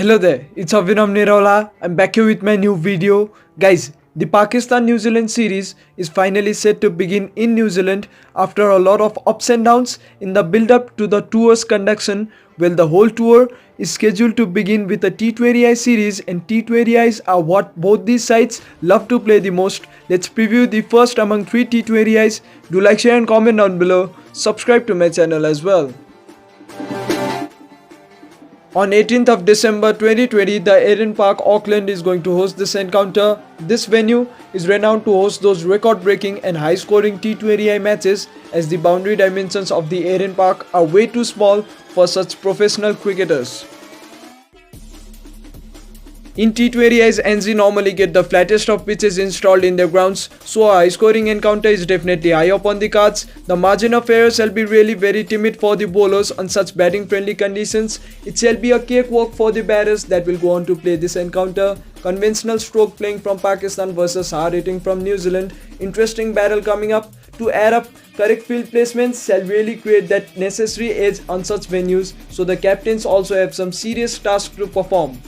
Hello there, it's Avinam Nirola. I'm back here with my new video. Guys, the Pakistan-New Zealand series is finally set to begin in New Zealand after a lot of ups and downs in the build-up to the tour's conduction. Well, the whole tour is scheduled to begin with a T20I series, and T20Is are what both these sides love to play the most. Let's preview the first among three T20Is. Do like, share and comment down below. Subscribe to my channel as well. On 18th of December 2020, the Eden Park, Auckland is going to host this encounter. This venue is renowned to host those record-breaking and high-scoring T20I matches, as the boundary dimensions of the Eden Park are way too small for such professional cricketers. In T20Is, NZ normally get the flattest of pitches installed in their grounds, so a high-scoring encounter is definitely high up on the cards. The margin of error shall be really very timid for the bowlers on such batting-friendly conditions. It shall be a cakewalk for the batters that will go on to play this encounter. Conventional stroke playing from Pakistan versus hard hitting from New Zealand. Interesting battle coming up. To add up, correct field placements shall really create that necessary edge on such venues, so the captains also have some serious tasks to perform.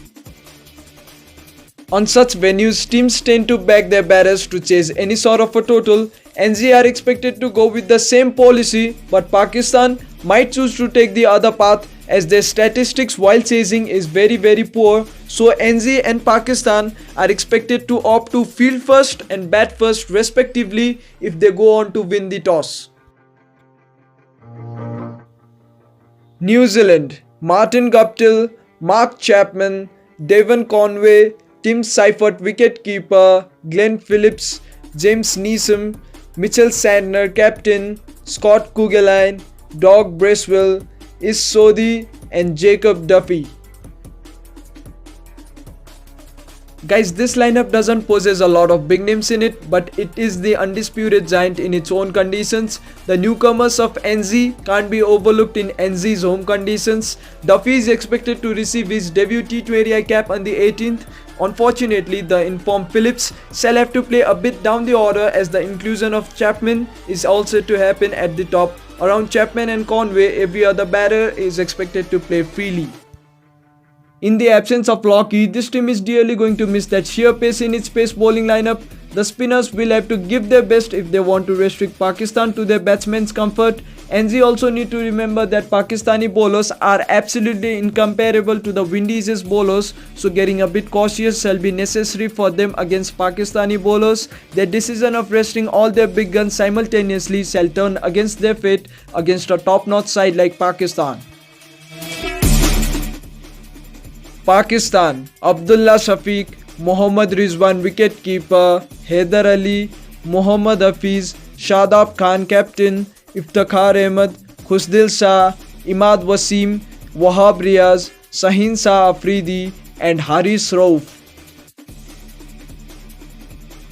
On such venues, teams tend to back their batters to chase any sort of a total. NZ are expected to go with the same policy, but Pakistan might choose to take the other path, as their statistics while chasing is very poor. So NZ and Pakistan are expected to opt to field first and bat first respectively if they go on to win the toss. New Zealand: Martin Guptill, Mark Chapman, Devon Conway, Tim Seifert wicketkeeper, Glenn Phillips, James Neeson, Mitchell Santner captain, Scott Kuggeleijn, Doug Bracewell, Ish Sodhi and Jacob Duffy. Guys, this lineup doesn't possess a lot of big names in it, but it is the undisputed giant in its own conditions. The newcomers of NZ can't be overlooked in NZ's home conditions. Duffy is expected to receive his debut T20I cap on the 18th. Unfortunately, the informed Phillips shall have to play a bit down the order, as the inclusion of Chapman is also to happen at the top. Around Chapman and Conway, every other batter is expected to play freely. In the absence of Lockie, this team is dearly going to miss that sheer pace in its pace bowling lineup. The spinners will have to give their best if they want to restrict Pakistan to their batsmen's comfort. NZ also need to remember that Pakistani bowlers are absolutely incomparable to the Windies' bowlers, so getting a bit cautious shall be necessary for them against Pakistani bowlers. Their decision of resting all their big guns simultaneously shall turn against their fate against a top-notch side like Pakistan. Pakistan: Abdullah Shafiq, Mohammad Rizwan wicketkeeper, Haider Ali, Mohammad Hafiz, Shadab Khan captain, Iftikhar Ahmed, Khusdil Shah, Imad Wasim, Wahab Riaz, Shaheen Shah Afridi and Haris Rauf.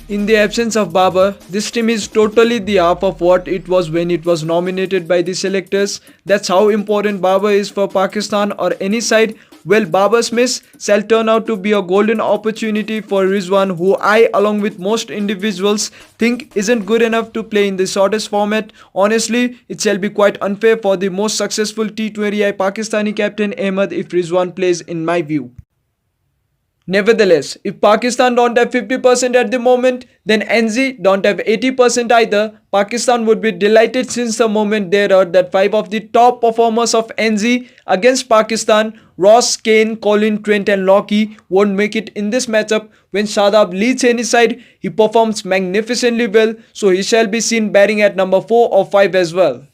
In the absence of Babar, this team is totally the half of what it was when it was nominated by the selectors. That's how important Babar is for Pakistan or any side. Well, Babar's miss shall turn out to be a golden opportunity for Rizwan, who I, along with most individuals, think isn't good enough to play in the shortest format. Honestly, it shall be quite unfair for the most successful T20I Pakistani captain Ahmed if Rizwan plays, in my view. Nevertheless, if Pakistan don't have 50% at the moment, then NZ don't have 80% either. Pakistan would be delighted, since the moment they heard that 5 of the top performers of NZ against Pakistan, Ross, Kane, Colin, Trent and Lockie, won't make it in this matchup. When Shadab leads any side, he performs magnificently well, so he shall be seen batting at number 4 or 5 as well.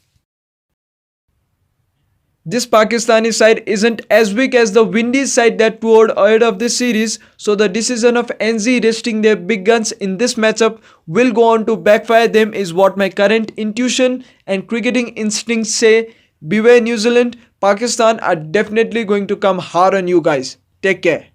This Pakistani side isn't as weak as the Windies side that toured ahead of this series, so the decision of NZ resting their big guns in this matchup will go on to backfire them, is what my current intuition and cricketing instincts say. Beware New Zealand, Pakistan are definitely going to come hard on you guys. Take care.